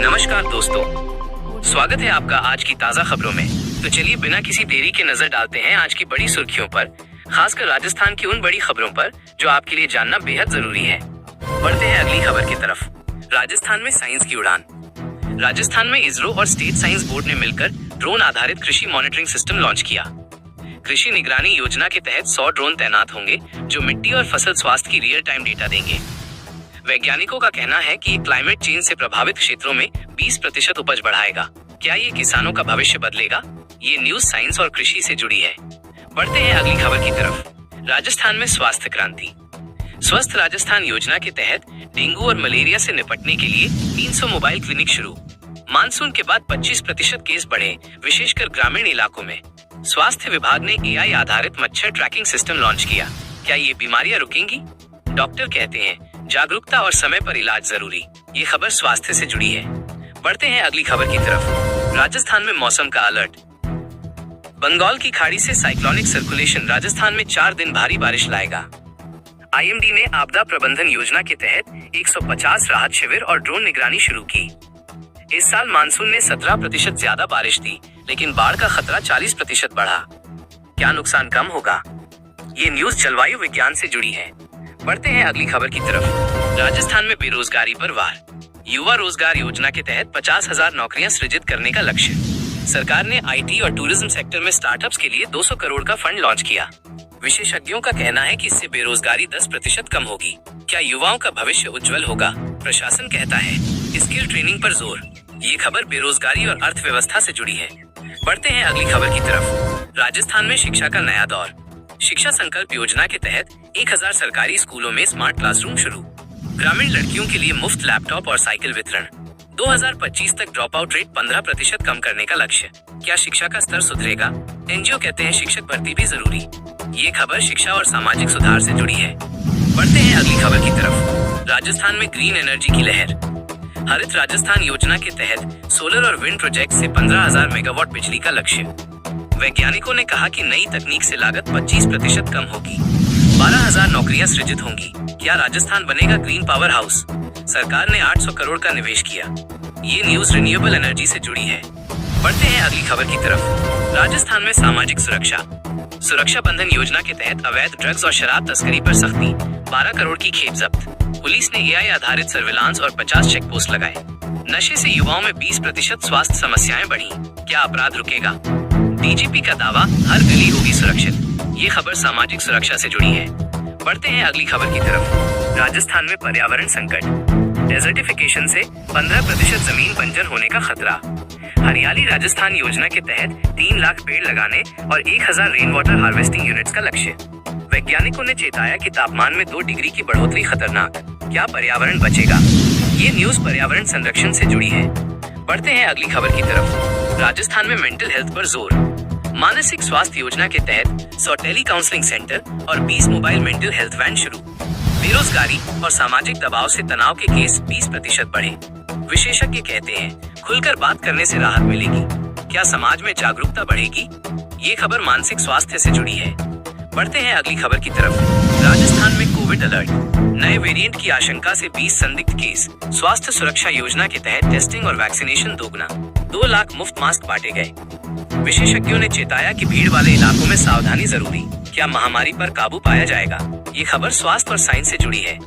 नमस्कार दोस्तों, स्वागत है आपका आज की ताज़ा खबरों में। तो चलिए बिना किसी देरी के नजर डालते हैं आज की बड़ी सुर्खियों पर, खासकर राजस्थान की उन बड़ी खबरों पर जो आपके लिए जानना बेहद जरूरी है। बढ़ते हैं अगली खबर की तरफ। राजस्थान में साइंस की उड़ान। राजस्थान में इसरो और स्टेट साइंस बोर्ड ने मिलकर ड्रोन आधारित कृषि मॉनिटरिंग सिस्टम लॉन्च किया। कृषि निगरानी योजना के तहत 100 ड्रोन तैनात होंगे जो मिट्टी और फसल स्वास्थ्य की रियल टाइम डेटा देंगे। वैज्ञानिकों का कहना है कि ये क्लाइमेट चेंज से प्रभावित क्षेत्रों में 20% उपज बढ़ाएगा। क्या ये किसानों का भविष्य बदलेगा? ये न्यूज साइंस और कृषि से जुड़ी है। बढ़ते हैं अगली खबर की तरफ। राजस्थान में स्वास्थ्य क्रांति। स्वस्थ राजस्थान योजना के तहत डेंगू और मलेरिया से निपटने के लिए 300 मोबाइल क्लिनिक शुरू। मानसून के बाद 25% केस बढ़े, विशेषकर ग्रामीण इलाकों में। स्वास्थ्य विभाग ने AI आधारित मच्छर ट्रैकिंग सिस्टम लॉन्च किया। क्या ये बीमारियां रुकेंगी? डॉक्टर कहते हैं जागरूकता और समय पर इलाज जरूरी। ये खबर स्वास्थ्य से जुड़ी है। बढ़ते हैं अगली खबर की तरफ। राजस्थान में मौसम का अलर्ट। बंगाल की खाड़ी से साइक्लोनिक सर्कुलेशन राजस्थान में 4 दिन भारी बारिश लाएगा। IMD ने आपदा प्रबंधन योजना के तहत 150 राहत शिविर और ड्रोन निगरानी शुरू की। इस साल मानसून में 17% ज्यादा बारिश थी, लेकिन बाढ़ का खतरा 40% बढ़ा। क्या नुकसान कम होगा? ये न्यूज जलवायु विज्ञान से जुड़ी है। बढ़ते हैं अगली खबर की तरफ। राजस्थान में बेरोजगारी पर वार। युवा रोजगार योजना के तहत 50,000 नौकरियां सृजित करने का लक्ष्य। सरकार ने IT और टूरिज्म सेक्टर में स्टार्टअप्स के लिए 200 करोड़ का फंड लॉन्च किया। विशेषज्ञों का कहना है कि इससे बेरोजगारी 10% कम होगी। क्या युवाओं का भविष्य उज्जवल होगा? प्रशासन कहता है स्किल ट्रेनिंग पर जोर। ये खबर बेरोजगारी और अर्थव्यवस्था से जुड़ी है। बढ़ते हैं अगली खबर की तरफ। राजस्थान में शिक्षा का नया दौर। शिक्षा संकल्प योजना के तहत 1000 सरकारी स्कूलों में स्मार्ट क्लासरूम शुरू। ग्रामीण लड़कियों के लिए मुफ्त लैपटॉप और साइकिल वितरण। 2025 तक ड्रॉप आउट रेट 15% कम करने का लक्ष्य। क्या शिक्षा का स्तर सुधरेगा? NGO कहते हैं शिक्षक भर्ती भी जरूरी। ये खबर शिक्षा और सामाजिक सुधार से जुड़ी है। बढ़ते हैं अगली खबर की तरफ। राजस्थान में ग्रीन एनर्जी की लहर। हरित राजस्थान योजना के तहत सोलर और विंड प्रोजेक्ट से 15,000 मेगावाट बिजली का लक्ष्य। वैज्ञानिकों ने कहा कि नई तकनीक से लागत 25% कम होगी। 12,000 नौकरियां सृजित होंगी। क्या राजस्थान बनेगा ग्रीन पावर हाउस? सरकार ने 800 करोड़ का निवेश किया। ये न्यूज रिन्यूएबल एनर्जी से जुड़ी है। बढ़ते हैं अगली खबर की तरफ। राजस्थान में सामाजिक सुरक्षा। सुरक्षा बंधन योजना के तहत अवैध ड्रग्स और शराब तस्करी पर सख्ती। 12 करोड़ की खेप जब्त। पुलिस ने AI आधारित सर्विलांस और 50 चेक पोस्ट लगाए। नशे से युवाओं में 20% स्वास्थ्य समस्याएं बढ़ी। क्या अपराध रुकेगा? DGP का दावा, हर गली होगी सुरक्षित। ये खबर सामाजिक सुरक्षा से जुड़ी है। बढ़ते हैं अगली खबर की तरफ। राजस्थान में पर्यावरण संकट। डेजर्टिफिकेशन से 15% जमीन बंजर होने का खतरा। हरियाली राजस्थान योजना के तहत 3 लाख पेड़ लगाने और 1000 रेन वाटर हार्वेस्टिंग यूनिट्स का लक्ष्य। वैज्ञानिकों ने चेताया कि तापमान में 2 डिग्री की बढ़ोतरी खतरनाक। क्या पर्यावरण बचेगा? ये न्यूज पर्यावरण संरक्षण से जुड़ी है। बढ़ते हैं अगली खबर की तरफ। राजस्थान में मेंटल हेल्थ पर जोर। मानसिक स्वास्थ्य योजना के तहत 100 टेली काउंसलिंग सेंटर और 20 मोबाइल मेंटल हेल्थ वैन शुरू। बेरोजगारी और सामाजिक दबाव से तनाव के केस 20% बढ़े। विशेषज्ञ कहते हैं खुलकर बात करने से राहत मिलेगी। क्या समाज में जागरूकता बढ़ेगी? ये खबर मानसिक स्वास्थ्य से जुड़ी है। बढ़ते हैं अगली खबर की तरफ। राजस्थान में कोविड अलर्ट। नए वेरिएंट की आशंका से 20 संदिग्ध केस। स्वास्थ्य सुरक्षा योजना के तहत टेस्टिंग और वैक्सीनेशन दोगुना। 2 लाख मुफ्त मास्क बांटे गए। विशेषज्ञों ने चेताया कि भीड़ वाले इलाकों में सावधानी जरूरी। क्या महामारी पर काबू पाया जाएगा? ये खबर स्वास्थ्य और साइंस से जुड़ी है।